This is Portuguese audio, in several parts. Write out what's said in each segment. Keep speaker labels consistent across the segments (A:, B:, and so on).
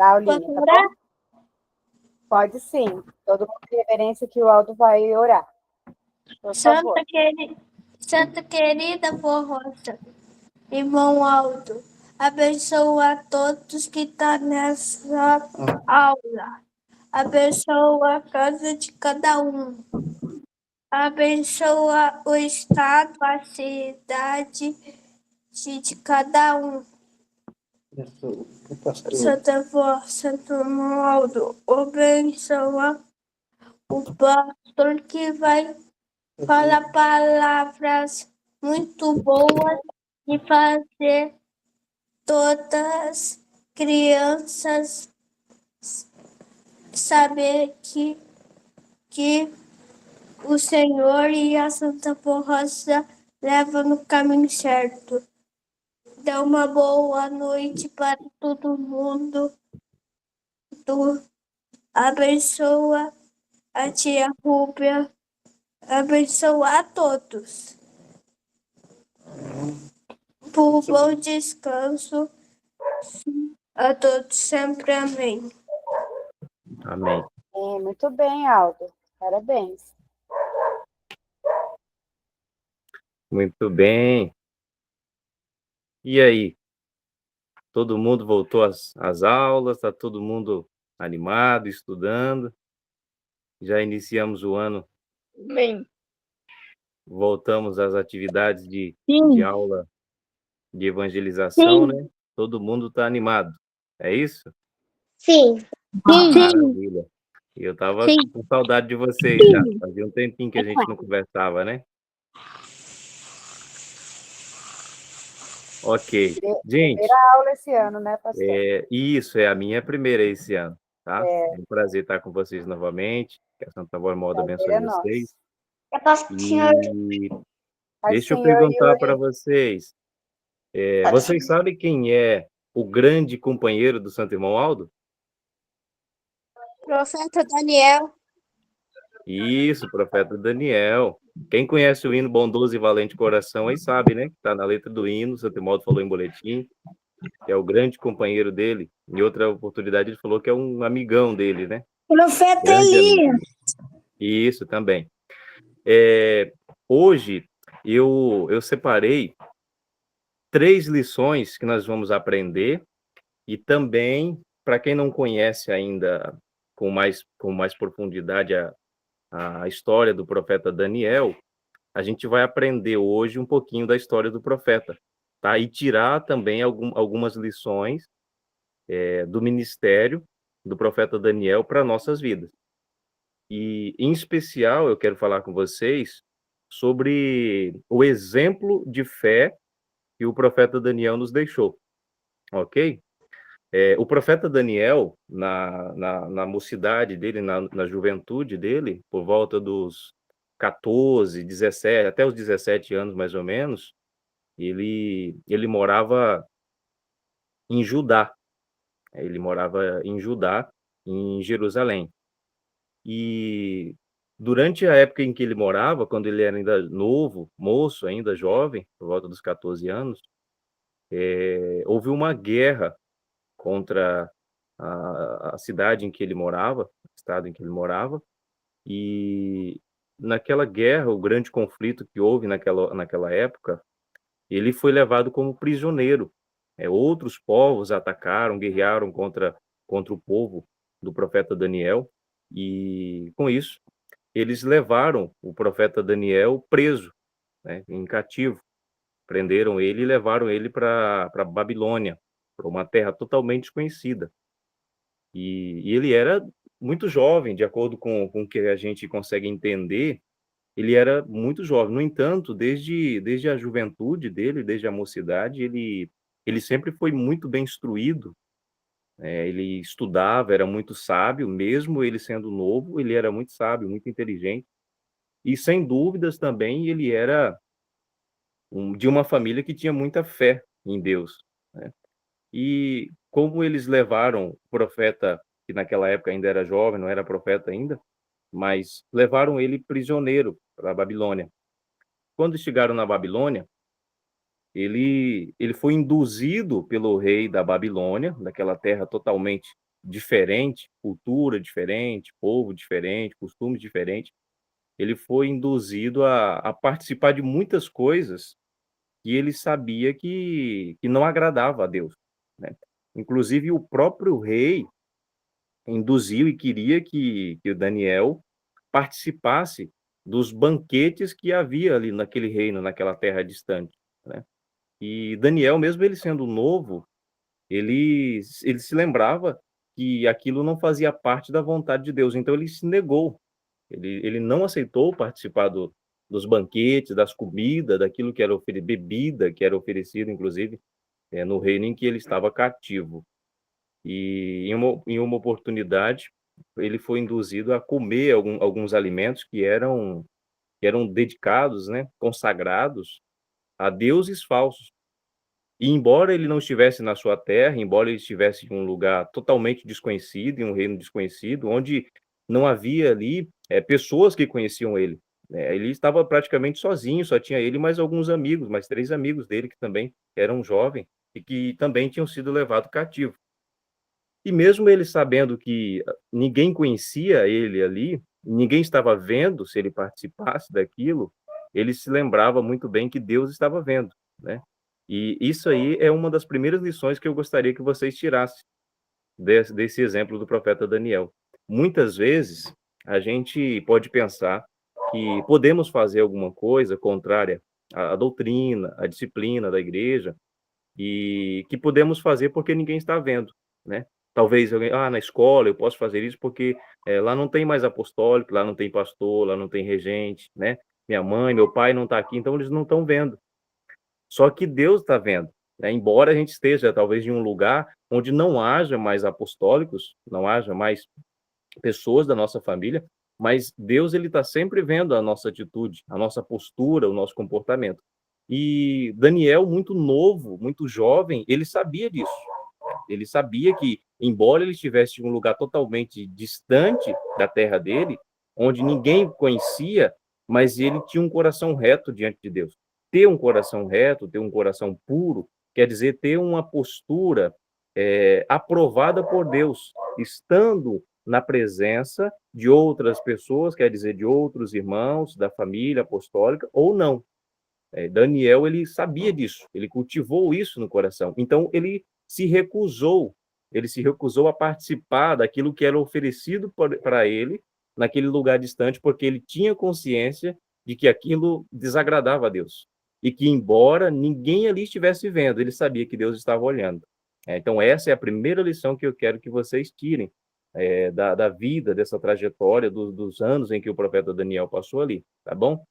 A: Paulinha, tá bom? Pode sim. Todo mundo de reverência que o Aldo vai orar. Por favor.
B: Santa querida vó Rosa, irmão Aldo, abençoa a todos que estão nessa aula. Abençoa a casa de cada um. Abençoa o estado, a cidade de cada um. Santa Vó, Santo irmão Aldo, abençoa o pastor que vai falar palavras muito boas e fazer todas as crianças saber que o Senhor e a Santa Rosa levam no caminho certo. Dá uma boa noite para todo mundo. Tu abençoa a tia Rúbia, abençoa a todos. Por bom descanso a todos sempre. Amém.
C: Amém.
A: Muito bem, Aldo. Parabéns.
C: Muito bem. E aí? Todo mundo voltou às aulas? Está todo mundo animado, estudando? Já iniciamos o ano.
D: Amém.
C: Voltamos às atividades de aula de evangelização,
D: Sim.
C: né? Todo mundo está animado. É isso?
D: Sim.
C: Maravilha. Eu estava
D: Sim.
C: com saudade de vocês já. Fazia um tempinho que a gente não conversava, né? Ok. Gente,
A: Primeira aula esse ano, né, pastor?
C: isso é a minha primeira esse ano, tá? É um prazer estar com vocês novamente. Que a Santa Vó Moda abençoe vocês.
D: Eu posso, senhor?
C: E deixa eu perguntar para vocês. Vocês sabem quem é o grande companheiro do Santo Irmão Aldo?
B: Profeta Daniel.
C: Isso, profeta Daniel. Quem conhece o hino Bondoso e Valente Coração aí sabe, né? Que está na letra do hino, o Santo Irmão Aldo falou em boletim, que é o grande companheiro dele. Em outra oportunidade ele falou que é um amigão dele, né?
D: Profeta Elias.
C: Isso também. Hoje eu separei 3 lições que nós vamos aprender e também, para quem não conhece ainda com mais profundidade a história do profeta Daniel, a gente vai aprender hoje um pouquinho da história do profeta, tá? E tirar também algumas lições do ministério do profeta Daniel para nossas vidas. E, em especial, eu quero falar com vocês sobre o exemplo de fé que o profeta Daniel nos deixou, ok? O profeta Daniel, na mocidade dele, na juventude dele, por volta dos 14, 17, até os 17 anos, mais ou menos, ele morava em Judá. Ele morava em Judá, em Jerusalém. E durante a época em que ele morava, quando ele era ainda novo, moço, ainda jovem, por volta dos 14 anos, houve uma guerra contra a cidade em que ele morava, o estado em que ele morava, e naquela guerra, o grande conflito que houve naquela época, ele foi levado como prisioneiro. Outros povos atacaram, guerrearam contra o povo do profeta Daniel, e com isso, eles levaram o profeta Daniel preso, né, em cativo. Prenderam ele e levaram ele para Babilônia, para uma terra totalmente desconhecida. E ele era muito jovem, de acordo com o que a gente consegue entender, ele era muito jovem. No entanto, desde a juventude dele, desde a mocidade, ele sempre foi muito bem instruído, ele estudava, era muito sábio, mesmo ele sendo novo, ele era muito sábio, muito inteligente, e sem dúvidas também ele era de uma família que tinha muita fé em Deus, né? E como eles levaram o profeta, que naquela época ainda era jovem, não era profeta ainda, mas levaram ele prisioneiro para a Babilônia. Quando chegaram na Babilônia, ele foi induzido pelo rei da Babilônia, daquela terra totalmente diferente, cultura diferente, povo diferente, costumes diferentes, ele foi induzido a participar de muitas coisas que ele sabia que não agradava a Deus, né. Inclusive o próprio rei induziu e queria que o Daniel participasse dos banquetes que havia ali naquele reino, naquela terra distante, né. E Daniel, mesmo ele sendo novo, ele se lembrava que aquilo não fazia parte da vontade de Deus, então ele se negou. Ele não aceitou participar dos banquetes, das comidas, daquilo que era bebida que era oferecido, inclusive, no reino em que ele estava cativo. E em uma oportunidade, ele foi induzido a comer alguns alimentos que eram dedicados, né, consagrados a deuses falsos. E embora ele não estivesse na sua terra, embora ele estivesse em um lugar totalmente desconhecido, em um reino desconhecido, onde não havia ali, pessoas que conheciam ele, né, ele estava praticamente sozinho, só tinha ele e mais alguns amigos, mais 3 amigos dele que também eram jovens e que também tinham sido levados cativo. E mesmo ele sabendo que ninguém conhecia ele ali, ninguém estava vendo se ele participasse daquilo, ele se lembrava muito bem que Deus estava vendo, né. E isso aí é uma das primeiras lições que eu gostaria que vocês tirassem desse exemplo do profeta Daniel. Muitas vezes, a gente pode pensar que podemos fazer alguma coisa contrária à doutrina, à disciplina da igreja, e que podemos fazer porque ninguém está vendo, né. Talvez alguém: "Ah, na escola eu posso fazer isso porque, lá não tem mais apostólico, lá não tem pastor, lá não tem regente, né. Minha mãe, meu pai não está aqui, então eles não estão vendo". Só que Deus está vendo, né, embora a gente esteja talvez em um lugar onde não haja mais apostólicos, não haja mais pessoas da nossa família, mas Deus ele está sempre vendo a nossa atitude, a nossa postura, o nosso comportamento. E Daniel, muito novo, muito jovem, ele sabia disso. Ele sabia que, embora ele estivesse em um lugar totalmente distante da terra dele, onde ninguém o conhecia, mas ele tinha um coração reto diante de Deus. Ter um coração reto, ter um coração puro, quer dizer ter uma postura aprovada por Deus, estando na presença de outras pessoas, quer dizer, de outros irmãos da família apostólica ou não. Daniel, ele sabia disso, ele cultivou isso no coração. Então ele se recusou a participar daquilo que era oferecido para ele naquele lugar distante, porque ele tinha consciência de que aquilo desagradava a Deus. E que, embora ninguém ali estivesse vendo, ele sabia que Deus estava olhando. Então, essa é a primeira lição que eu quero que vocês tirem da vida, dessa trajetória, dos anos em que o profeta Daniel passou ali, tá bom?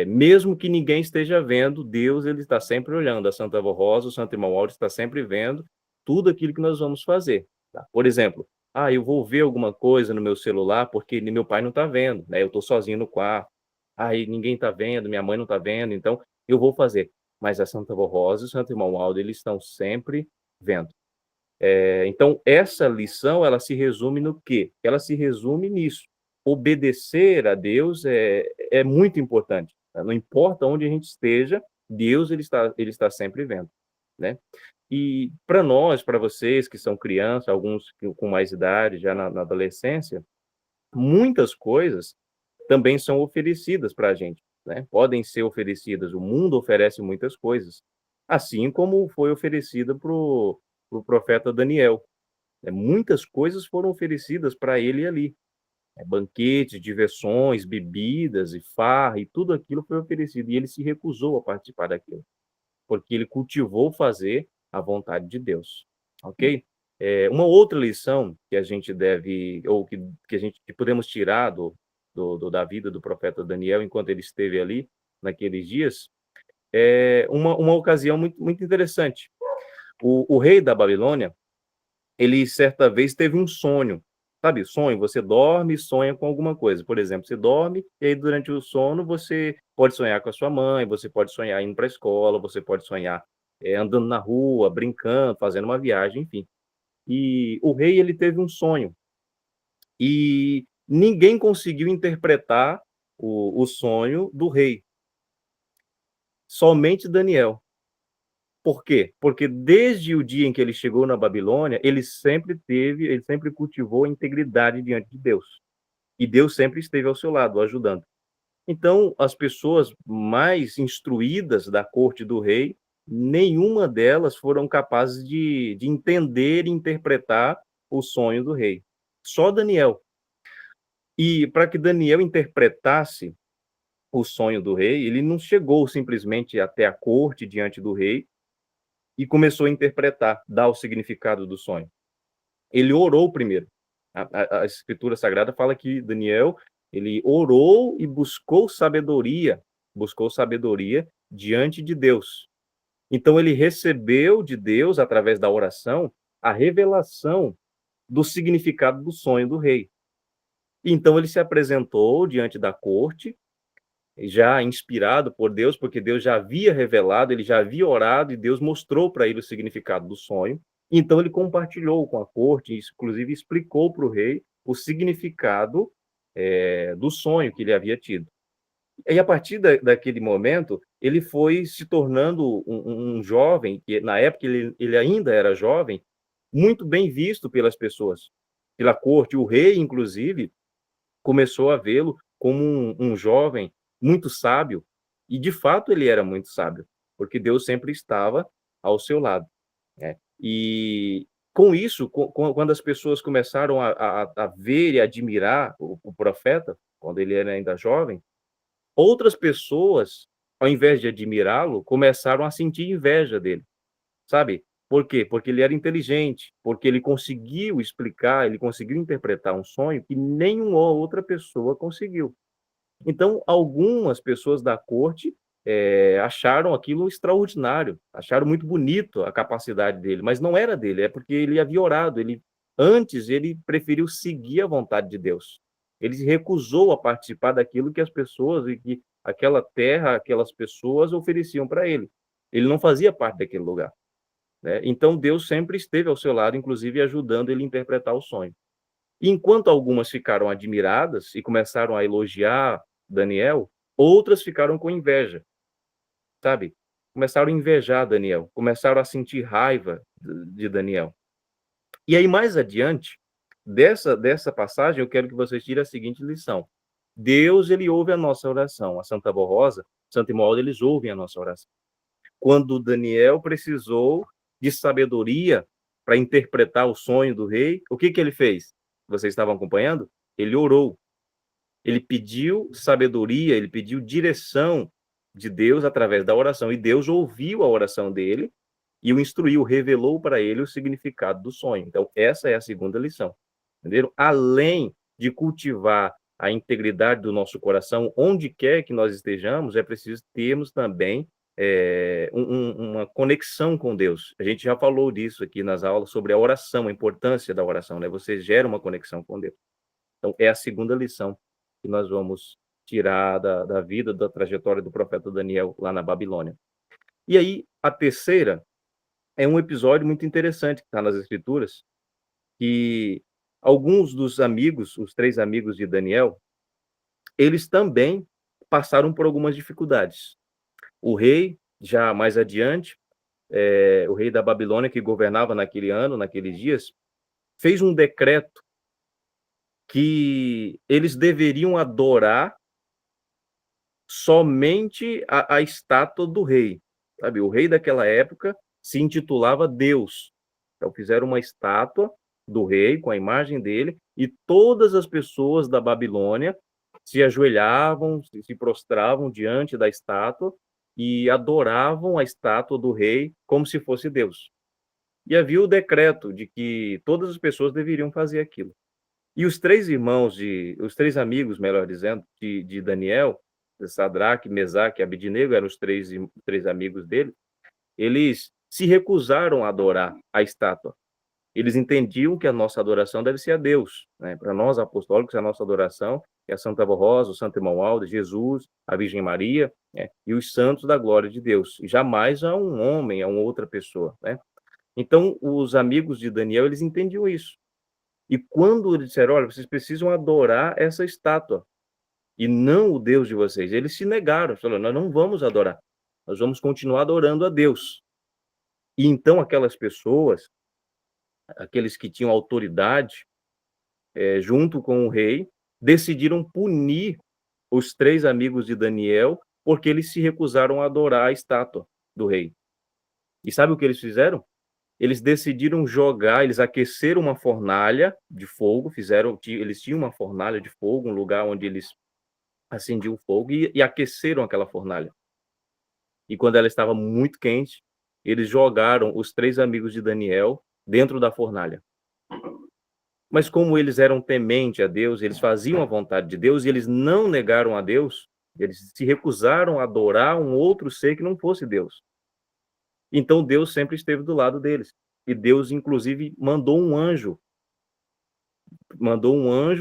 C: Mesmo que ninguém esteja vendo, Deus ele está sempre olhando. A Santa Avó Rosa, o Santo Irmão Áureo está sempre vendo tudo aquilo que nós vamos fazer, tá? Por exemplo, eu vou ver alguma coisa no meu celular porque meu pai não está vendo, né? Eu estou sozinho no quarto. Aí ninguém está vendo, minha mãe não está vendo, então eu vou fazer. Mas a Santa Avó Rosa e o Santo Irmão Áureo, eles estão sempre vendo. Então essa lição, ela se resume no quê? Ela se resume nisso. Obedecer a Deus é muito importante, tá? Não importa onde a gente esteja, Deus ele está sempre vendo, né. E para nós, para vocês que são crianças, alguns com mais idade, já na adolescência, muitas coisas também são oferecidas para a gente, né, podem ser oferecidas, o mundo oferece muitas coisas, assim como foi oferecida para o profeta Daniel, né, muitas coisas foram oferecidas para ele ali. Banquetes, diversões, bebidas e farra, e tudo aquilo foi oferecido, e ele se recusou a participar daquilo, porque ele cultivou fazer a vontade de Deus, ok? Uma outra lição que a gente deve, ou que podemos tirar da vida do profeta Daniel, enquanto ele esteve ali, naqueles dias, é uma ocasião muito, muito interessante. O rei da Babilônia, ele certa vez teve um sonho. Sabe, sonho, você dorme e sonha com alguma coisa. Por exemplo, você dorme e aí durante o sono você pode sonhar com a sua mãe, você pode sonhar indo para a escola, você pode sonhar, andando na rua, brincando, fazendo uma viagem, enfim. E o rei, ele teve um sonho e ninguém conseguiu interpretar o sonho do rei, somente Daniel. Por quê? Porque desde o dia em que ele chegou na Babilônia, ele sempre cultivou a integridade diante de Deus. E Deus sempre esteve ao seu lado, o ajudando. Então, as pessoas mais instruídas da corte do rei, nenhuma delas foram capazes de entender e interpretar o sonho do rei. Só Daniel. E para que Daniel interpretasse o sonho do rei, ele não chegou simplesmente até a corte, diante do rei, e começou a interpretar, dar o significado do sonho. Ele orou primeiro. A Escritura Sagrada fala que Daniel, ele orou e buscou sabedoria diante de Deus. Então, ele recebeu de Deus, através da oração, a revelação do significado do sonho do rei. Então, ele se apresentou diante da corte, já inspirado por Deus, porque Deus já havia revelado, ele já havia orado, e Deus mostrou para ele o significado do sonho. Então, ele compartilhou com a corte, inclusive explicou para o rei o significado do sonho que ele havia tido. E a partir daquele momento, ele foi se tornando um jovem, que na época ele ainda era jovem, muito bem visto pelas pessoas, pela corte. O rei, inclusive, começou a vê-lo como um jovem muito sábio, e de fato ele era muito sábio, porque Deus sempre estava ao seu lado, né? E com isso, quando as pessoas começaram a ver e admirar o profeta, quando ele era ainda jovem, outras pessoas, ao invés de admirá-lo, começaram a sentir inveja dele, sabe? Por quê? Porque ele era inteligente, porque ele conseguiu explicar, ele conseguiu interpretar um sonho que nenhuma outra pessoa conseguiu. Então, algumas pessoas da corte acharam aquilo extraordinário, acharam muito bonito a capacidade dele, mas não era dele, é porque ele havia orado, antes ele preferiu seguir a vontade de Deus. Ele se recusou a participar daquilo que as pessoas, e que aquela terra, aquelas pessoas ofereciam para ele. Ele não fazia parte daquele lugar, né? Então, Deus sempre esteve ao seu lado, inclusive ajudando ele a interpretar o sonho. Enquanto algumas ficaram admiradas e começaram a elogiar Daniel, outras ficaram com inveja, sabe? Começaram a invejar Daniel, começaram a sentir raiva de Daniel. E aí, mais adiante, dessa passagem, eu quero que vocês tirem a seguinte lição. Deus, ele ouve a nossa oração. A Santa Borrosa, Santa Imoalda, eles ouvem a nossa oração. Quando Daniel precisou de sabedoria para interpretar o sonho do rei, o que ele fez? Vocês estavam acompanhando? Ele orou. Ele pediu sabedoria, ele pediu direção de Deus através da oração. E Deus ouviu a oração dele e o instruiu, revelou para ele o significado do sonho. Então, essa é a segunda lição. Entenderam? Além de cultivar a integridade do nosso coração, onde quer que nós estejamos, é preciso termos também uma conexão com Deus. A gente já falou disso aqui nas aulas, sobre a oração, a importância da oração, né? Você gera uma conexão com Deus. Então, é a segunda lição que nós vamos tirar da vida, da trajetória do profeta Daniel lá na Babilônia. E aí, a terceira é um episódio muito interessante que está nas Escrituras, que alguns dos amigos, os 3 amigos de Daniel, eles também passaram por algumas dificuldades. O rei, já mais adiante, o rei da Babilônia, que governava naquele ano, naqueles dias, fez um decreto que eles deveriam adorar somente a estátua do rei, sabe? O rei daquela época se intitulava Deus. Então, fizeram uma estátua do rei com a imagem dele, e todas as pessoas da Babilônia se ajoelhavam, se prostravam diante da estátua e adoravam a estátua do rei como se fosse Deus. E havia o decreto de que todas as pessoas deveriam fazer aquilo. E os 3 amigos, melhor dizendo, de Daniel, Sadraque, Mesaque e Abednego, eram os 3 amigos dele, eles se recusaram a adorar a estátua. Eles entendiam que a nossa adoração deve ser a Deus, né? Para nós apostólicos, a nossa adoração é a Santa Borrosa, o Santo Imoalda, Jesus, a Virgem Maria, né? E os santos da glória de Deus, e jamais a um homem, a uma outra pessoa, né? Então, os amigos de Daniel, eles entendiam isso. E quando eles disseram, olha, vocês precisam adorar essa estátua, e não o Deus de vocês, eles se negaram, falaram, nós não vamos adorar, nós vamos continuar adorando a Deus. E então aquelas pessoas, aqueles que tinham autoridade, junto com o rei, decidiram punir os 3 amigos de Daniel, porque eles se recusaram a adorar a estátua do rei. E sabe o que eles fizeram? Eles decidiram jogar, eles aqueceram uma fornalha de fogo, eles tinham uma fornalha de fogo, um lugar onde eles acendiam fogo e aqueceram aquela fornalha. E quando ela estava muito quente, eles jogaram os 3 amigos de Daniel dentro da fornalha. Mas como eles eram tementes a Deus, eles faziam a vontade de Deus e eles não negaram a Deus, eles se recusaram a adorar um outro ser que não fosse Deus. Então Deus sempre esteve do lado deles. E Deus, inclusive, mandou um anjo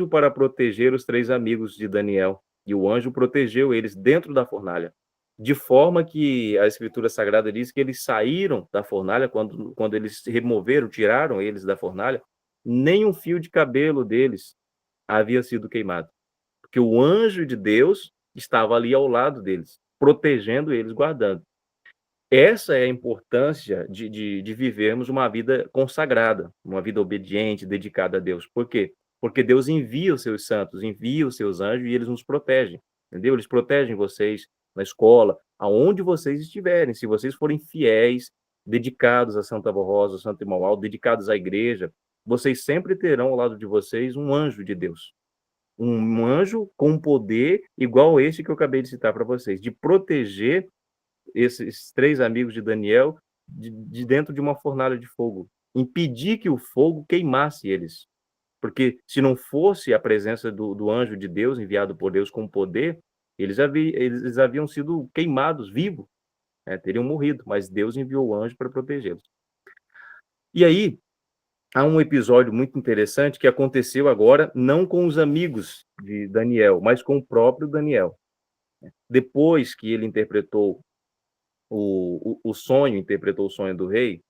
C: para proteger os 3 amigos de Daniel. E o anjo protegeu eles dentro da fornalha. De forma que a Escritura Sagrada diz que eles saíram da fornalha, quando eles se removeram, tiraram eles da fornalha, nem um fio de cabelo deles havia sido queimado. Porque o anjo de Deus estava ali ao lado deles, protegendo eles, guardando. Essa é a importância de vivermos uma vida consagrada, uma vida obediente, dedicada a Deus. Por quê? Porque Deus envia os seus santos, envia os seus anjos e eles nos protegem, entendeu? Eles protegem vocês na escola, aonde vocês estiverem. Se vocês forem fiéis, dedicados a Santa Rosa, Santo Irmão, dedicados à igreja, vocês sempre terão ao lado de vocês um anjo de Deus. Um anjo com poder igual esse que eu acabei de citar para vocês, de proteger esses 3 amigos de Daniel de dentro de uma fornalha de fogo, impedir que o fogo queimasse eles, porque se não fosse a presença do anjo de Deus, enviado por Deus com poder, eles haviam sido queimados vivos, teriam morrido, mas Deus enviou o anjo para protegê-los. E aí, há um episódio muito interessante que aconteceu agora, não com os amigos de Daniel, mas com o próprio Daniel. Depois que ele interpretou o sonho, interpretou o sonho do rei,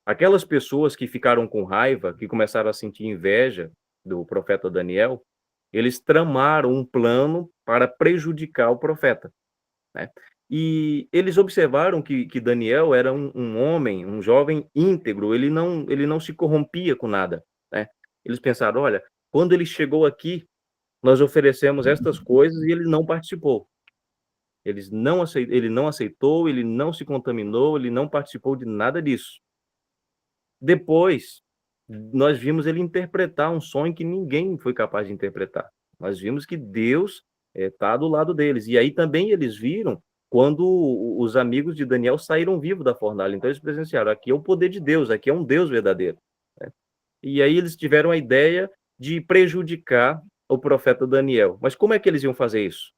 C: aquelas pessoas que ficaram com raiva, que começaram a sentir inveja do profeta Daniel, eles tramaram um plano para prejudicar o profeta, né? E eles observaram que Daniel era um homem, um jovem íntegro, ele não se corrompia com nada, né? Eles pensaram, olha, quando ele chegou aqui, nós oferecemos estas coisas e ele não participou. Ele não aceitou, ele não se contaminou, ele não participou de nada disso. Depois, nós vimos ele interpretar um sonho que ninguém foi capaz de interpretar. Nós vimos que Deus está do lado deles. E aí também eles viram quando os amigos de Daniel saíram vivos da fornalha. Então eles presenciaram, aqui é o poder de Deus, aqui é um Deus verdadeiro, né? E aí eles tiveram a ideia de prejudicar o profeta Daniel. Mas como é que eles iam fazer isso?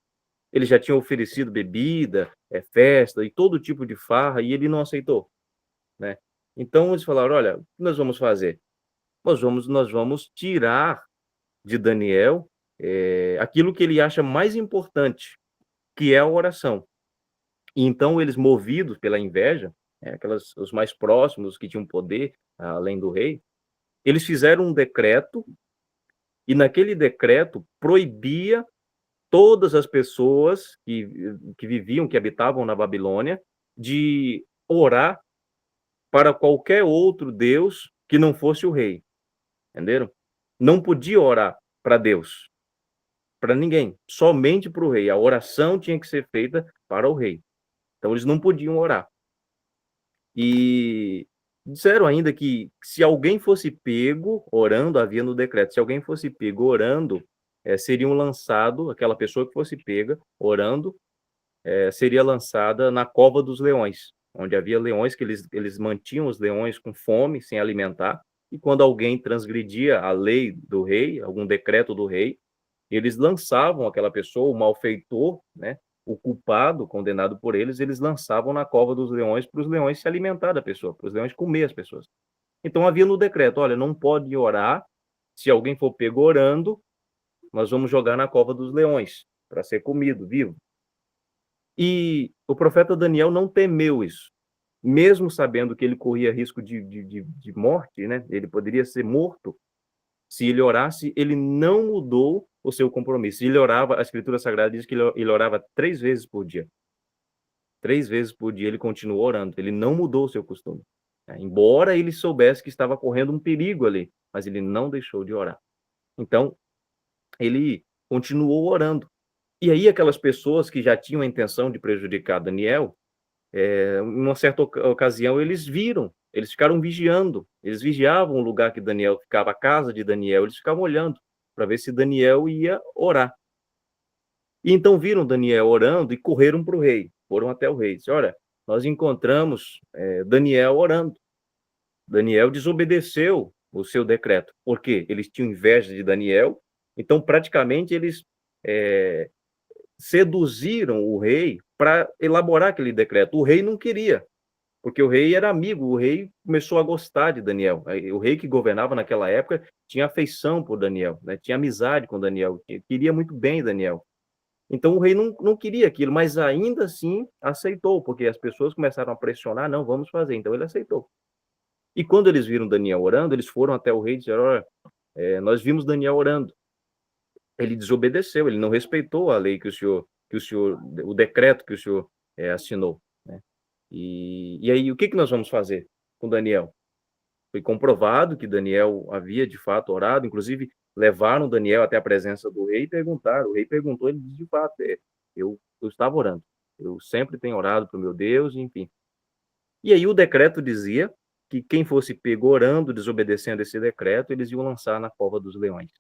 C: Eles já tinham oferecido bebida, festa e todo tipo de farra, e ele não aceitou, né? Então eles falaram, olha, o que nós vamos fazer? Nós vamos tirar de Daniel aquilo que ele acha mais importante, que é a oração. E então eles, movidos pela inveja, os mais próximos que tinham poder, além do rei, eles fizeram um decreto, e naquele decreto proibia todas as pessoas que viviam, que habitavam na Babilônia, de orar para qualquer outro Deus que não fosse o rei, entenderam? Não podia orar para Deus, para ninguém, somente para o rei. A oração tinha que ser feita para o rei. Então eles não podiam orar. E disseram ainda que se alguém fosse pego orando, havia no decreto, se alguém fosse pego orando, seriam lançado, aquela pessoa que fosse pega orando, seria lançada na cova dos leões, onde havia leões, que eles mantinham os leões com fome, sem alimentar, e quando alguém transgredia a lei do rei, algum decreto do rei, eles lançavam aquela pessoa, o malfeitor, né, o culpado, condenado por eles lançavam na cova dos leões para os leões se alimentar da pessoa, para os leões comer as pessoas. Então havia no decreto, olha, não pode orar, se alguém for pego orando, nós vamos jogar na cova dos leões, para ser comido, vivo. E o profeta Daniel não temeu isso, mesmo sabendo que ele corria risco de morte, né? Ele poderia ser morto. Se ele orasse, ele não mudou o seu compromisso. Ele orava, a Escritura Sagrada diz que ele orava 3 vezes por dia. 3 vezes por dia ele continuou orando, ele não mudou o seu costume. né? Embora ele soubesse que estava correndo um perigo ali, mas ele não deixou de orar. Então, ele continuou orando. E aí aquelas pessoas que já tinham a intenção de prejudicar Daniel, em uma certa ocasião eles viram, eles ficaram vigiando, eles vigiavam o lugar que Daniel ficava, a casa de Daniel, eles ficavam olhando para ver se Daniel ia orar. E então viram Daniel orando e correram para o rei, foram até o rei, disse: olha, nós encontramos Daniel orando. Daniel desobedeceu o seu decreto. Por quê? Eles tinham inveja de Daniel, então praticamente eles seduziram o rei para elaborar aquele decreto. O rei não queria, porque o rei era amigo, o rei começou a gostar de Daniel. O rei que governava naquela época tinha afeição por Daniel, né? Tinha amizade com Daniel, queria muito bem Daniel. Então o rei não queria aquilo, mas ainda assim aceitou, porque as pessoas começaram a pressionar, não, vamos fazer. Então ele aceitou. E quando eles viram Daniel orando, eles foram até o rei e disseram: olha, nós vimos Daniel orando. Ele desobedeceu, ele não respeitou a lei o decreto que o senhor assinou, né? E aí, o que nós vamos fazer com Daniel? Foi comprovado que Daniel havia de fato orado, inclusive levaram Daniel até a presença do rei e perguntaram. O rei perguntou, ele disse: de fato, eu estava orando, eu sempre tenho orado para o meu Deus, enfim. E aí o decreto dizia que quem fosse pego orando, desobedecendo esse decreto, eles iam lançar na cova dos leões.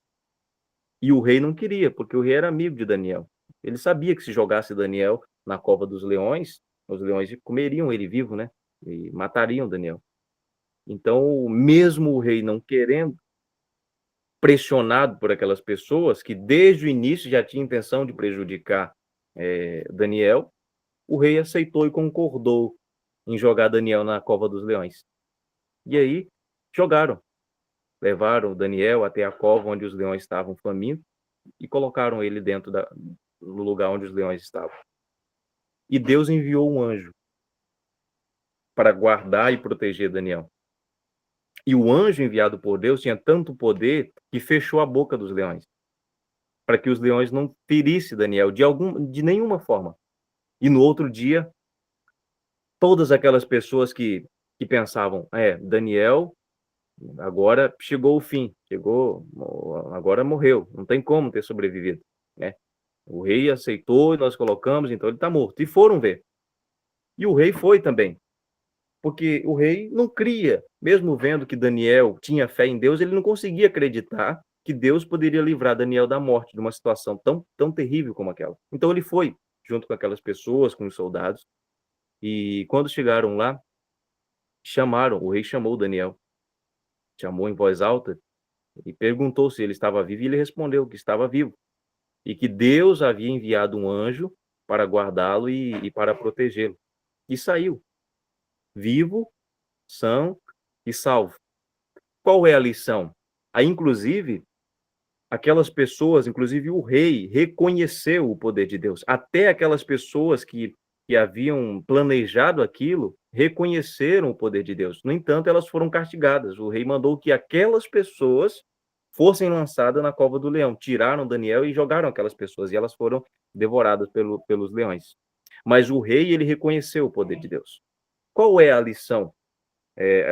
C: E o rei não queria, porque o rei era amigo de Daniel. Ele sabia que se jogasse Daniel na cova dos leões, os leões comeriam ele vivo, né? E matariam Daniel. Então, mesmo o rei não querendo, pressionado por aquelas pessoas que desde o início já tinham intenção de prejudicar Daniel, o rei aceitou e concordou em jogar Daniel na cova dos leões. E aí, jogaram. Levaram Daniel até a cova onde os leões estavam famintos e colocaram ele dentro no lugar onde os leões estavam. E Deus enviou um anjo para guardar e proteger Daniel. E o anjo enviado por Deus tinha tanto poder que fechou a boca dos leões, para que os leões não ferissem Daniel de nenhuma forma. E no outro dia, todas aquelas pessoas que pensavam: Daniel agora chegou o fim, agora morreu, não tem como ter sobrevivido, né? O rei aceitou e nós colocamos, então ele está morto. E foram ver. E o rei foi também, porque o rei não cria, mesmo vendo que Daniel tinha fé em Deus, ele não conseguia acreditar que Deus poderia livrar Daniel da morte, de uma situação tão terrível como aquela. Então ele foi, junto com aquelas pessoas, com os soldados, e quando chegaram lá, o rei chamou Daniel, chamou em voz alta e perguntou se ele estava vivo, e ele respondeu que estava vivo, e que Deus havia enviado um anjo para guardá-lo e para protegê-lo. E saiu, vivo, são e salvo. Qual é a lição? Aí, inclusive, aquelas pessoas, inclusive o rei, reconheceu o poder de Deus. Até aquelas pessoas que haviam planejado aquilo, reconheceram o poder de Deus. No entanto, elas foram castigadas. O rei mandou que aquelas pessoas fossem lançadas na cova do leão. Tiraram Daniel e jogaram aquelas pessoas, e elas foram devoradas pelos leões. Mas o rei, ele reconheceu o poder de Deus. Qual é a lição?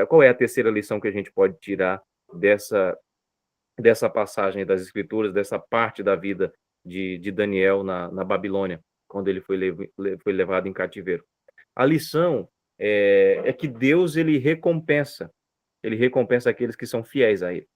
C: Qual é a terceira lição que a gente pode tirar dessa passagem das Escrituras, dessa parte da vida de Daniel na Babilônia, quando ele foi levado em cativeiro? A lição é que Deus, ele recompensa aqueles que são fiéis a ele.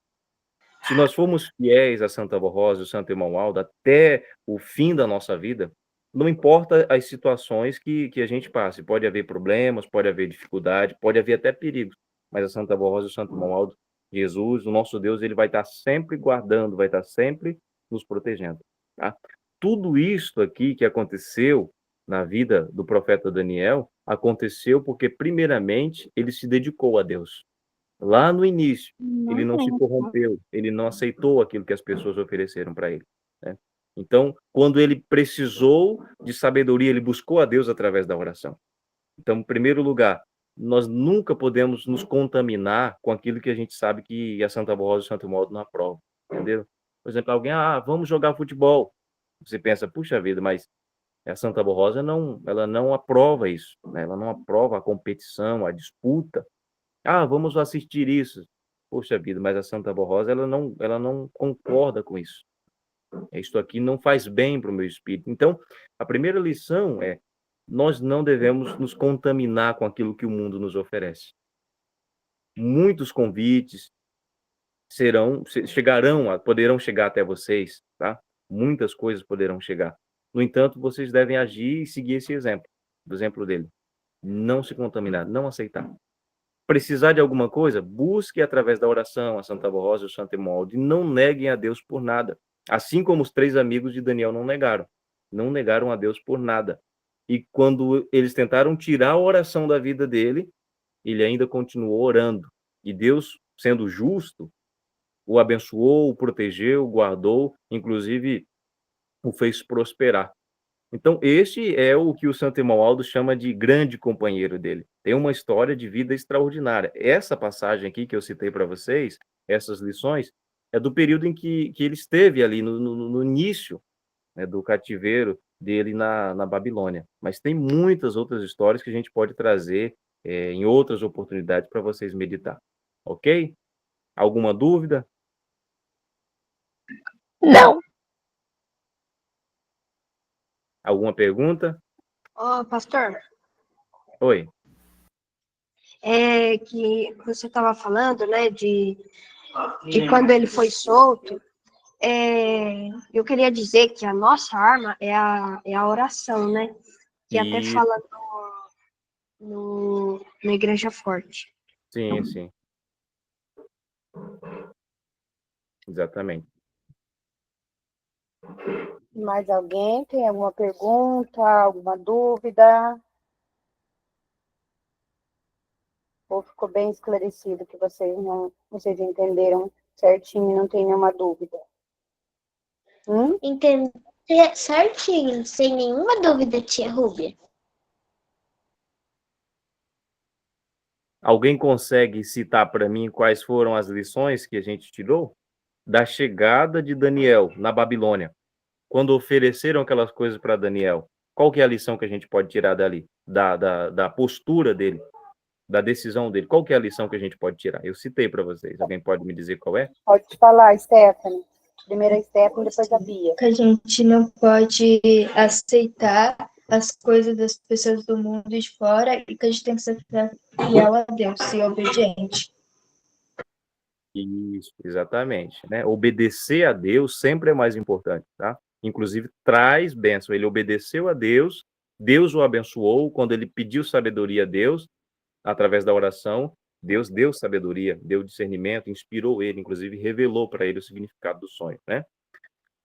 C: Se nós formos fiéis a Santa Avó Rosa e o Santo Irmão Aldo até o fim da nossa vida, não importa as situações que a gente passe, pode haver problemas, pode haver dificuldade, pode haver até perigos, mas a Santa Avó Rosa e o Santo Irmão Aldo, Jesus, o nosso Deus, ele vai estar sempre guardando, vai estar sempre nos protegendo, tá? Tudo isso aqui que aconteceu na vida do profeta Daniel, aconteceu porque, primeiramente, ele se dedicou a Deus. Lá no início, ele não se corrompeu, ele não aceitou aquilo que as pessoas ofereceram para ele, né? Então, quando ele precisou de sabedoria, ele buscou a Deus através da oração. Então, em primeiro lugar, nós nunca podemos nos contaminar com aquilo que a gente sabe que a Santa Rosa e o Santo Modo não aprovam, entendeu? Por exemplo, alguém: vamos jogar futebol. Você pensa: puxa vida, mas a Santa Rosa ela não aprova isso, né? Ela não aprova a competição, a disputa. Ah, vamos assistir isso. Poxa vida, mas a Santa Rosa, ela não concorda com isso. Isto aqui não faz bem para o meu espírito. Então, a primeira lição é: nós não devemos nos contaminar com aquilo que o mundo nos oferece. Muitos convites poderão chegar até vocês, tá? Muitas coisas poderão chegar. No entanto, vocês devem agir e seguir esse exemplo, o exemplo dele. Não se contaminar, não aceitar. Precisar de alguma coisa, busque através da oração, a Santa Rosa e o Santo Emaldo, e não neguem a Deus por nada. Assim como os 3 amigos de Daniel não negaram a Deus por nada. E quando eles tentaram tirar a oração da vida dele, ele ainda continuou orando. E Deus, sendo justo, o abençoou, o protegeu, o guardou, inclusive o fez prosperar. Então, este é o que o Santo Emaldo chama de grande companheiro dele. Tem uma história de vida extraordinária. Essa passagem aqui que eu citei para vocês, essas lições, é do período em que ele esteve ali no início, né, do cativeiro dele na Babilônia. Mas tem muitas outras histórias que a gente pode trazer em outras oportunidades para vocês meditar. Ok? Alguma dúvida?
D: Não.
C: Alguma pergunta?
B: Ó, pastor,
C: Oi.
B: é que você estava falando, né, de quando ele foi solto. Eu queria dizer que a nossa arma é a oração, né? Que até
C: E
B: fala na Igreja Forte.
C: sim, sim. Exatamente.
A: Mais alguém tem alguma pergunta, alguma dúvida? Ou ficou bem esclarecido que vocês entenderam certinho e não tem nenhuma dúvida?
D: Entendi certinho, sem nenhuma dúvida, tia Rúbia.
C: Alguém consegue citar para mim quais foram as lições que a gente tirou da chegada de Daniel na Babilônia? Quando ofereceram aquelas coisas para Daniel, qual que é a lição que a gente pode tirar dali? Da postura dele, da decisão dele. Qual que é a lição que a gente pode tirar? Eu citei para vocês. Alguém pode me dizer qual é?
A: Pode falar, Stephanie. Primeiro a Stephanie, depois a Bia.
E: Que a gente não pode aceitar as coisas das pessoas do mundo de fora e que a gente tem que ser fiel a Deus e obediente.
C: Isso, exatamente, né? Obedecer a Deus sempre é mais importante, tá? Inclusive, traz bênção. Ele obedeceu a Deus, Deus o abençoou. Quando ele pediu sabedoria a Deus, através da oração, Deus deu sabedoria, deu discernimento, inspirou ele, inclusive revelou para ele o significado do sonho, né?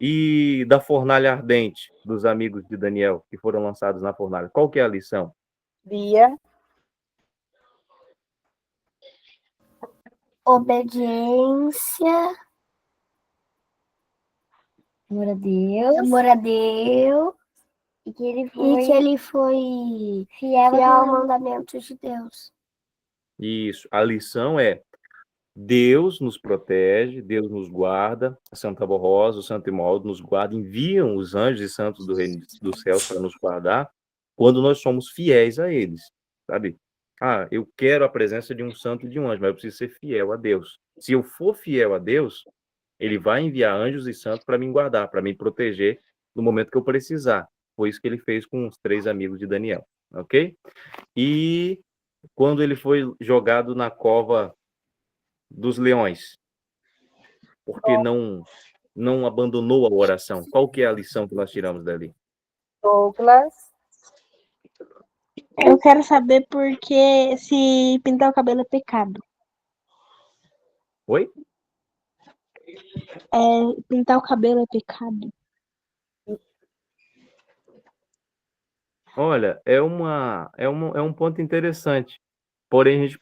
C: E da fornalha ardente, dos amigos de Daniel, que foram lançados na fornalha, qual que é a lição?
A: Bia.
D: Obediência.
E: Amor a Deus.
D: Amor a Deus.
E: E que ele
D: foi fiel ao mandamento de Deus.
C: Isso, a lição é: Deus nos protege, Deus nos guarda, a Santa Rosa, o Santo Emaldo nos guarda, enviam os anjos e santos do reino dos céus para nos guardar quando nós somos fiéis a eles, sabe? Ah, eu quero a presença de um santo e de um anjo, mas eu preciso ser fiel a Deus. Se eu for fiel a Deus, ele vai enviar anjos e santos para me guardar, para me proteger no momento que eu precisar. Foi isso que ele fez com os 3 amigos de Daniel, ok? E quando ele foi jogado na cova dos leões, porque não abandonou a oração. Qual que é a lição que nós tiramos dali?
A: Douglas.
F: Eu quero saber por que se pintar o cabelo é pecado.
C: Oi?
F: Pintar o cabelo é pecado.
C: Olha, é um ponto interessante. Porém, a gente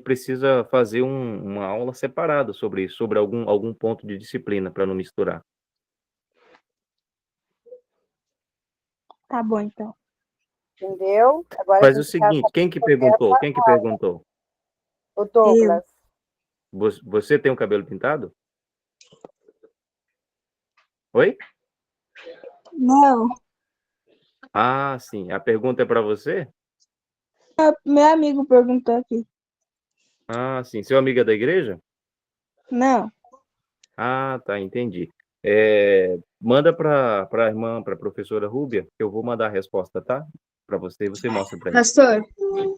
C: precisa fazer uma aula separada sobre isso, sobre algum ponto de disciplina, para não misturar.
F: Tá bom, então.
A: Entendeu? Agora
C: Faz
A: a
C: o
A: gente tá
C: seguinte, quem que perguntou? Quem que perguntou?
A: o Douglas.
C: Você tem o cabelo pintado? Oi?
F: Não,
C: Ah, sim. A pergunta é para você?
F: meu amigo perguntou aqui.
C: Ah, sim. Seu amigo é da igreja?
F: Não,
C: Ah, tá, entendi. Manda para a irmã, para a professora Rúbia, que eu vou mandar a resposta, tá? Para você, e você mostra para ele.
E: Pastor,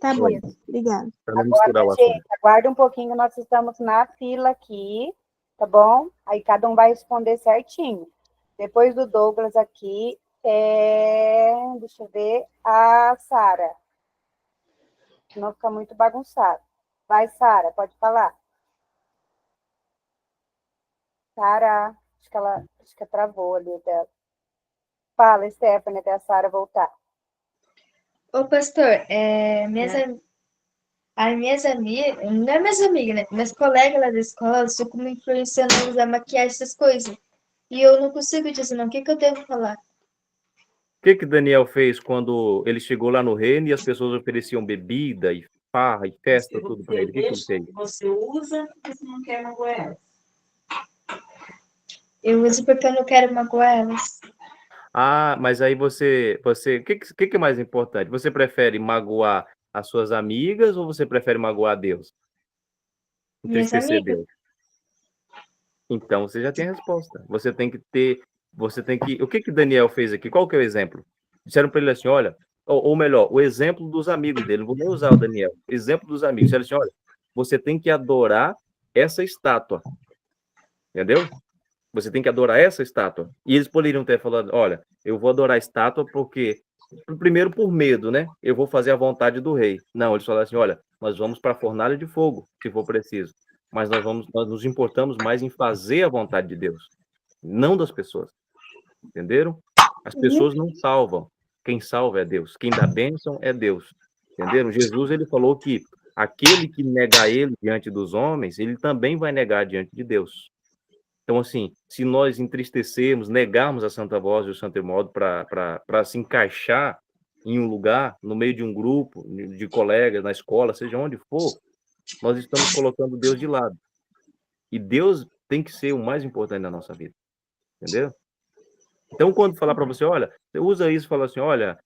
F: tá bom.
C: Oi,
F: Obrigada.
C: para não
A: Aguarda,
C: misturar o assunto.
A: gente, aguarda um pouquinho, nós estamos na fila aqui, tá bom? Aí cada um vai responder certinho. Depois do Douglas aqui, deixa eu ver, a Sara. Não fica muito bagunçado. Vai, Sara, pode falar. Sara, acho que travou ali dela. Fala, Stephanie, até a Sara voltar.
E: ô pastor, as minhas amigas, não é minhas amigas, né? Minhas colegas lá da escola, elas ficam me influenciando a usar maquiagem, essas coisas. E eu não consigo dizer não. O que que eu devo falar?
C: O que que Daniel fez quando ele chegou lá no reino e as pessoas ofereciam bebida e farra e festa, tudo para ele? O que que ele fez?
G: Você usa porque você não quer magoar ela.
E: Eu uso porque eu não quero magoar elas.
C: Ah, mas aí o que é mais importante? Você prefere magoar as suas amigas ou você prefere magoar Deus?
E: Minhas
C: Entristecer
E: amigas.
C: Deus? Então você já tem a resposta. O que que Daniel fez aqui? Qual que é o exemplo? Disseram para ele assim, olha, ou melhor, o exemplo dos amigos dele, não vou nem usar o Daniel, exemplo dos amigos. Disseram assim, olha, você tem que adorar essa estátua, entendeu? Você tem que adorar essa estátua. E eles poderiam ter falado, olha, eu vou adorar a estátua porque, primeiro por medo, né? Eu vou fazer a vontade do rei. Não, eles falaram assim, olha, nós vamos para a fornalha de fogo, se for preciso. Mas nós nos importamos mais em fazer a vontade de Deus, não das pessoas. Entenderam? As pessoas não salvam. Quem salva é Deus. Quem dá bênção é Deus. Entenderam? Jesus, ele falou que aquele que negar ele diante dos homens, ele também vai negar diante de Deus. Então, assim, se nós entristecermos, negarmos a Santa Voz e o Santo Modo para se encaixar em um lugar, no meio de um grupo, de colegas, na escola, seja onde for, nós estamos colocando Deus de lado. E Deus tem que ser o mais importante da nossa vida. Entendeu? Então, quando falar para você, olha, você usa isso e fala assim, olha,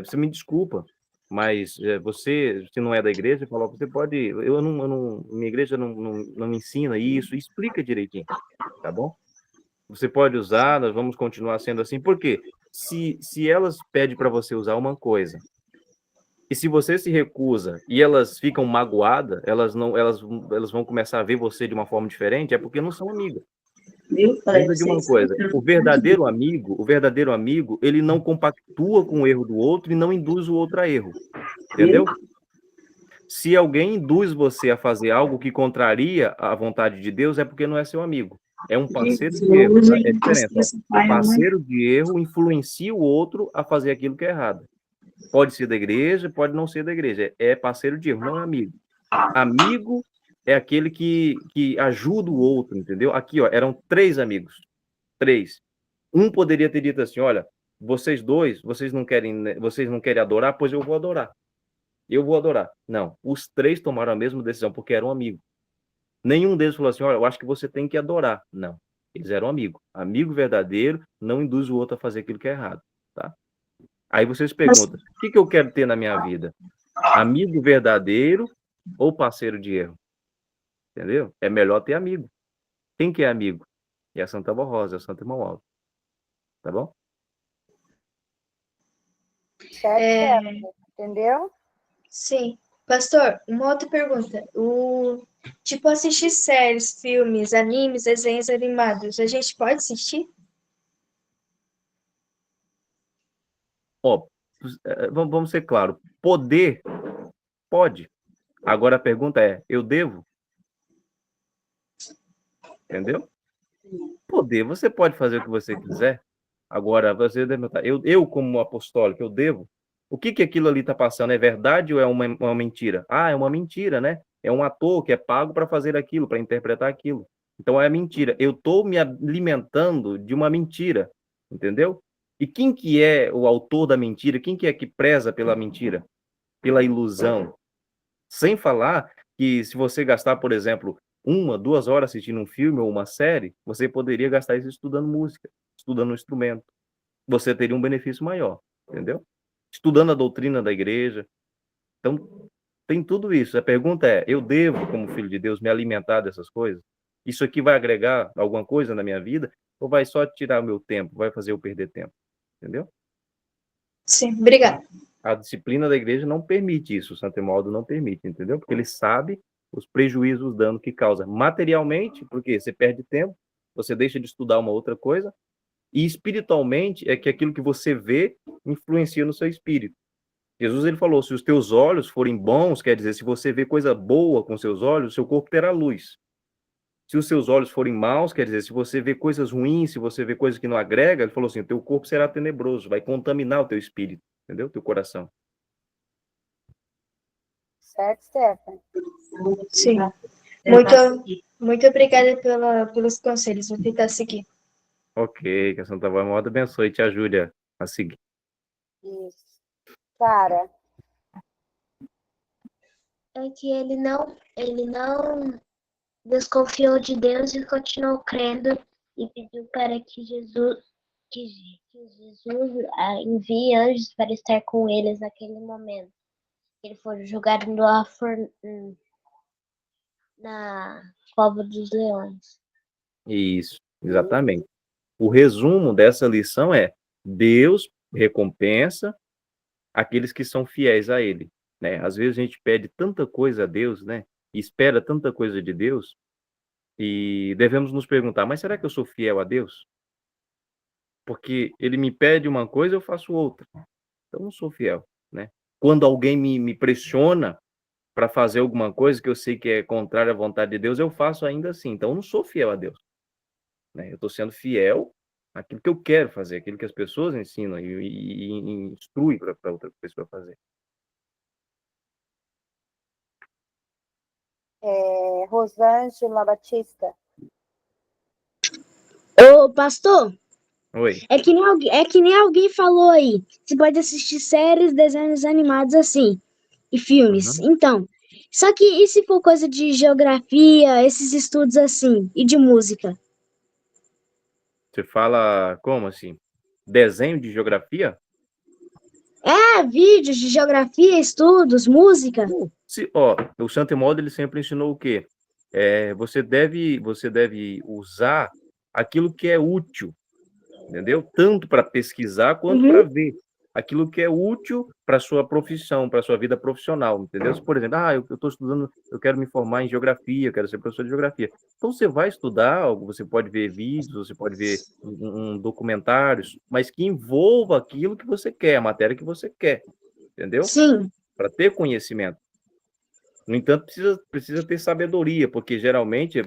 C: você me desculpa, mas você, se não é da igreja, fala, você pode, minha igreja não me ensina isso, explica direitinho, tá bom? Você pode usar, nós vamos continuar sendo assim, por quê? Se elas pedem para você usar uma coisa, e se você se recusa e elas ficam magoadas, elas vão começar a ver você de uma forma diferente, é porque não são amigas.
G: Eu falei
C: Lembra
G: pra
C: de uma
G: vocês,
C: coisa, o verdadeiro amigo, ele não compactua com o erro do outro e não induz o outro a erro,
G: viu?
C: entendeu? Se alguém induz você a fazer algo que contraria a vontade de Deus, é porque não é seu amigo. É um parceiro de
G: Eu
C: erro,
G: uso
C: tá? É
G: em
C: diferente, ó.
G: esse pai, mamãe.
C: Parceiro de erro influencia o outro a fazer aquilo que é errado. Pode ser da igreja, pode não ser da igreja. É parceiro de erro, não é amigo. Amigo é aquele que ajuda o outro, entendeu? Aqui, ó, eram 3 amigos. 3. Um poderia ter dito assim, olha, vocês dois, vocês não querem adorar, pois eu vou adorar. Eu vou adorar. Não, os 3 tomaram a mesma decisão, porque eram amigos. Nenhum deles falou assim, olha, eu acho que você tem que adorar. Não, eles eram amigos. Amigo verdadeiro não induz o outro a fazer aquilo que é errado, tá? Aí vocês perguntam, o que eu quero ter na minha vida? Amigo verdadeiro ou parceiro de erro? Entendeu? É melhor ter amigo. Quem que é amigo? É a Santa Rosa, é o Santo Irmão Alves. Tá bom?
A: Certo, entendeu?
E: Sim. Pastor, uma outra pergunta. Tipo, assistir séries, filmes, animes, desenhos animados, a gente pode assistir?
C: Ó, vamos ser claros. Poder, pode. Agora a pergunta é, eu devo? Entendeu? Poder, você pode fazer o que você quiser. Agora, você deve perguntar, eu como apostólico, eu devo? O que aquilo ali está passando? É verdade ou é uma mentira? Ah, é uma mentira, né? É um ator que é pago para fazer aquilo, para interpretar aquilo. Então é mentira. Eu estou me alimentando de uma mentira, entendeu? E quem que é o autor da mentira? Quem que é que preza pela mentira? Pela ilusão? Sem falar que se você gastar, por exemplo, 1, 2 horas assistindo um filme ou uma série, você poderia gastar isso estudando música, estudando um instrumento. Você teria um benefício maior, entendeu? Estudando a doutrina da igreja. Então, Tem tudo isso. A pergunta é, eu devo, como filho de Deus, me alimentar dessas coisas? Isso aqui vai agregar alguma coisa na minha vida? Ou vai só tirar o meu tempo? Vai fazer eu perder tempo? Entendeu?
E: Sim, obrigada.
C: A disciplina da igreja não permite isso, o Santo Emaldo não permite, entendeu? Porque ele sabe os prejuízos, os danos que causa materialmente, porque você perde tempo, você deixa de estudar uma outra coisa, e espiritualmente é que aquilo que você vê influencia no seu espírito. Jesus ele falou, se os teus olhos forem bons, quer dizer, se você vê coisa boa com seus olhos, o seu corpo terá luz. Se os seus olhos forem maus, quer dizer, se você vê coisas ruins, se você vê coisas que não agrega, ele falou assim, o teu corpo será tenebroso, vai contaminar o teu espírito, entendeu? Teu coração.
A: Certo, Stephanie?
E: Sim. Muito obrigada pelos conselhos. Vou tentar seguir.
C: Ok, que a Santa Voz Moda abençoe e te ajude a seguir.
A: Isso. Cara,
D: É que ele não desconfiou de Deus e continuou crendo e pediu para que Jesus envie anjos para estar com eles naquele momento. Ele foi jogado na cova dos leões.
C: Isso, exatamente. O resumo dessa lição é: Deus recompensa aqueles que são fiéis a Ele, né? Às vezes a gente pede tanta coisa a Deus, né? E espera tanta coisa de Deus, e devemos nos perguntar: mas será que eu sou fiel a Deus? Porque Ele me pede uma coisa, eu faço outra. Então, eu não sou fiel, né? Quando alguém me pressiona para fazer alguma coisa que eu sei que é contrária à vontade de Deus, eu faço ainda assim. Então, eu não sou fiel a Deus, né? Eu estou sendo fiel àquilo que eu quero fazer, aquilo que as pessoas ensinam e instruem para outra pessoa fazer.
A: Rosângela Batista.
H: Ô, pastor,
C: Oi.
H: é que nem alguém falou aí. Você pode assistir séries, desenhos animados assim, e filmes.
C: Uhum.
H: Então, só que e se for coisa de geografia, esses estudos assim, e de música?
C: Você fala como assim? Desenho de geografia?
H: Vídeos de geografia, estudos, música.
C: O Santo Modo ele sempre ensinou o quê? Você deve usar aquilo que é útil, entendeu? Tanto para pesquisar quanto para ver. Aquilo que é útil para a sua profissão, para a sua vida profissional, entendeu? Se, por exemplo, eu estou estudando, eu quero me formar em geografia, eu quero ser professor de geografia. Então, você vai estudar algo, você pode ver vídeos, você pode ver documentários, mas que envolva aquilo que você quer, a matéria que você quer, entendeu?
H: Sim.
C: Para ter conhecimento. No entanto, precisa ter sabedoria, porque geralmente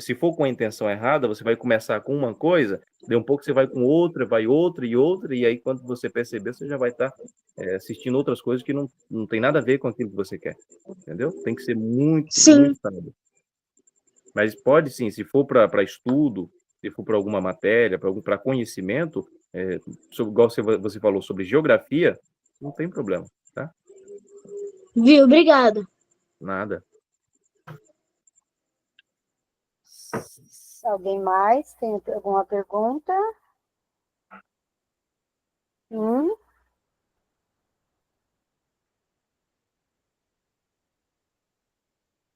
C: se for com a intenção errada, você vai começar com uma coisa, daí um pouco você vai com outra, vai outra, e aí quando você perceber, você já vai estar assistindo outras coisas que não tem nada a ver com aquilo que você quer, entendeu? Tem que ser muito,
H: Sim.
C: muito sábio. Mas pode sim, se for para estudo, se for para alguma matéria, para conhecimento, igual você falou sobre geografia, não tem problema, tá?
H: Viu? Obrigado.
C: Nada.
A: Alguém mais tem alguma pergunta?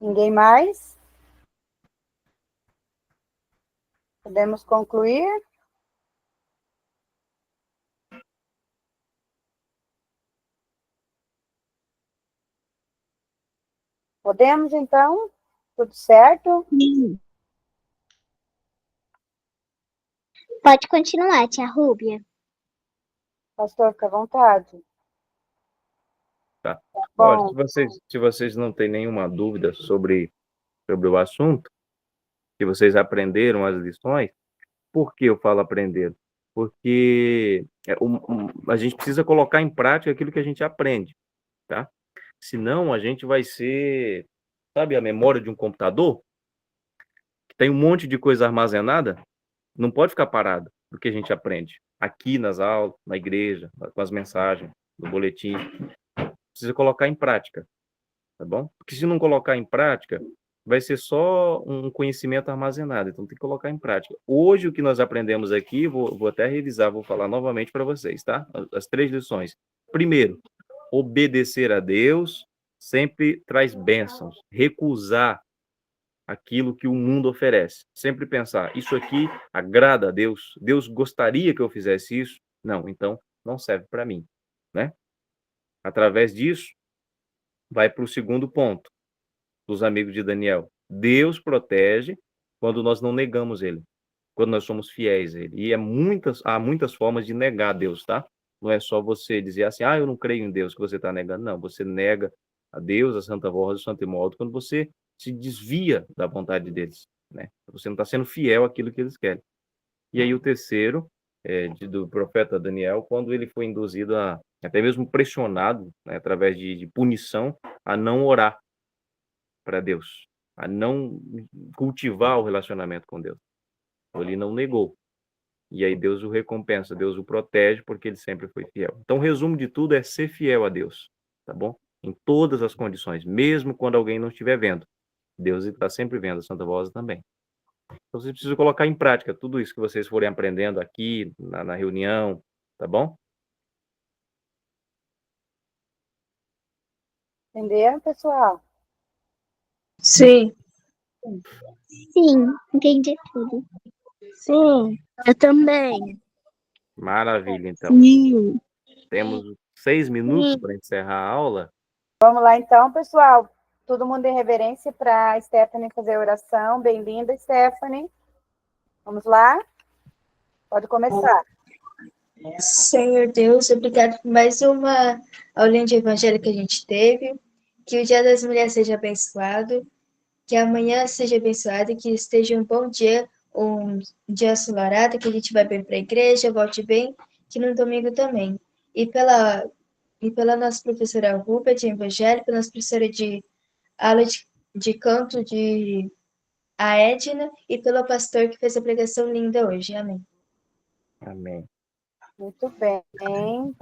A: Ninguém mais? Podemos concluir? Podemos, então? Tudo certo?
D: Pode continuar, tia Rúbia.
A: Pastor, fica à vontade.
C: Tá.
A: Bom.
C: Olha, se vocês não têm nenhuma dúvida sobre o assunto, que vocês aprenderam as lições, por que eu falo aprender? Porque a gente precisa colocar em prática aquilo que a gente aprende, tá? Senão a gente vai ser, sabe, a memória de um computador, que tem um monte de coisa armazenada, não pode ficar parado do que a gente aprende. Aqui nas aulas, na igreja, com as mensagens, no boletim. Precisa colocar em prática, tá bom? Porque se não colocar em prática, vai ser só um conhecimento armazenado, então tem que colocar em prática. Hoje, o que nós aprendemos aqui, vou até revisar, vou falar novamente para vocês, tá? As 3 lições. Primeiro, obedecer a Deus. sempre traz bênçãos. Recusar aquilo que o mundo oferece. Sempre pensar, isso aqui agrada a Deus? Deus gostaria que eu fizesse isso? Não, então não serve para mim, né? Através disso, vai para o segundo ponto dos amigos de Daniel. Deus protege quando nós não negamos Ele, quando nós somos fiéis a Ele. E há muitas formas de negar Deus, tá? Não é só você dizer assim, eu não creio em Deus, que você está negando. Não, você nega a Deus, a Santa Voz, o Santo Imodo, quando você se desvia da vontade deles, né? Você não está sendo fiel àquilo que eles querem. E aí o terceiro, do profeta Daniel, quando ele foi induzido até mesmo pressionado, né, através de punição, a não orar para Deus, a não cultivar o relacionamento com Deus. Ele não negou. E aí Deus o recompensa, Deus o protege, porque ele sempre foi fiel. Então, o resumo de tudo é ser fiel a Deus, tá bom? Em todas as condições, mesmo quando alguém não estiver vendo. Deus está sempre vendo, a Santa Voz também. Então, vocês precisam colocar em prática tudo isso que vocês forem aprendendo aqui, na reunião, tá bom?
A: Entenderam, pessoal?
E: Sim.
D: Sim, entendi tudo.
F: Sim, eu também.
C: Maravilha, então.
F: Sim.
C: Temos 6 minutos para encerrar a aula.
A: Vamos lá, então, pessoal. Todo mundo em reverência para a Stephanie fazer a oração. Bem-vinda, Stephanie. Vamos lá? Pode começar.
E: Senhor Deus, obrigado por mais uma aulinha de evangelho que a gente teve. Que o Dia das Mulheres seja abençoado. Que amanhã seja abençoado. Que esteja um bom dia, um dia ensolarado. Que a gente vai bem para a igreja, volte bem. Que no domingo também. E pela nossa professora Rúbia de evangelho, pela nossa professora de aula de canto, a Edna, e pelo pastor que fez a pregação linda hoje. Amém.
C: Amém.
A: Muito bem.
D: Amém.